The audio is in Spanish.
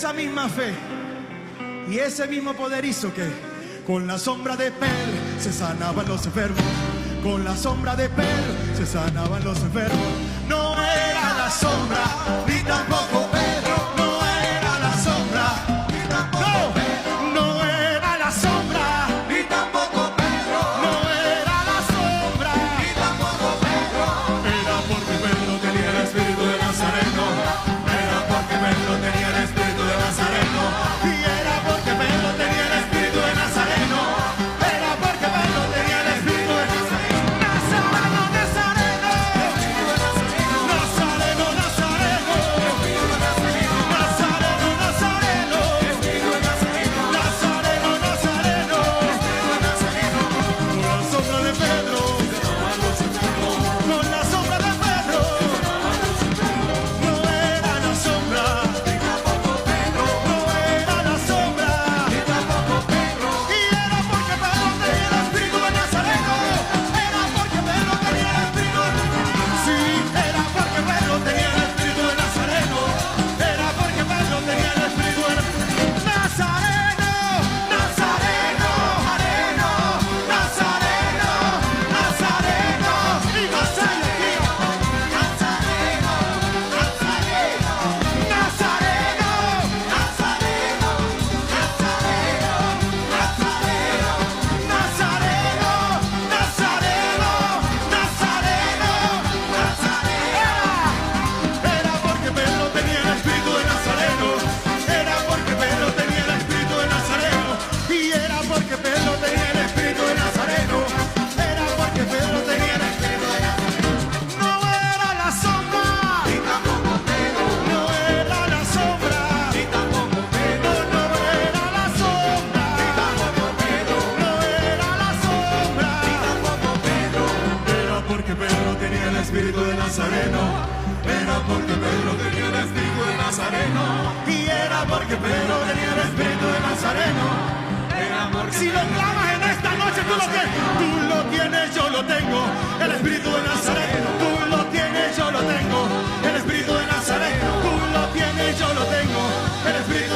Esa misma fe y ese mismo poder hizo que con la sombra de Pedro se sanaban los enfermos. Con la sombra de Pedro se sanaban los enfermos. No era la sombra, ni tampoco Pedro. No era la sombra, ni tampoco Pedro. No era la sombra, ni tampoco Pedro. No era la sombra, ni tampoco Pedro. Era porque Pedro tenía el espíritu de Nazareno. Era porque Pedro tenía el espíritu de Nazareno. Y era porque Pedro tenía el espíritu de Nazareno. Era porque Pedro tenía el espíritu de Nazareno. Nazareno, Nazareno. Nazareno, Nazareno. Nazareno, Nazareno. Nazareno, Nazareno. Con la sombra de Pedro. Con la sombra de Pedro. No era la sombra. No era la sombra. Y era porque Pedro tenía el espíritu de Nazareno. Era porque Pedro tenía el espíritu de Sí, era porque Pedro tenía el espíritu de Nazareno. Era porque Pedro tenía el espíritu de Nazareno. Nazareno, Nazareno, Nazareno, Nazareno. Y Nazareno, Nazareno, Nazareno, Nazareno, Nazareno, Nazareno, Nazareno, Nazareno, Nazareno, Nazareno. Era porque Pedro tenía el espíritu de Nazareno. Era porque Pedro tenía el espíritu de Nazareno. Y era porque Pedro tenía el espíritu de Nazareno. Era porque Pedro tenía el espíritu de Nazareno. No era la sombra, ni tampoco Pedro. No era la sombra, ni tampoco Pedro. No era la sombra, ni tampoco Pedro. No era la sombra, ni tampoco Pedro. Era porque Pedro tenía el espíritu de Nazareno. Era porque Pedro tenía el espíritu de Nazareno. Y era porque Pedro tenía el espíritu de Nazareno. Si lo clamas en esta noche, tú lo tienes. Tú lo tienes, yo lo tengo. El espíritu de Nazareno. Tú lo tienes, yo lo tengo. El espíritu de Nazareno. Tú lo tienes, yo lo tengo. El espíritu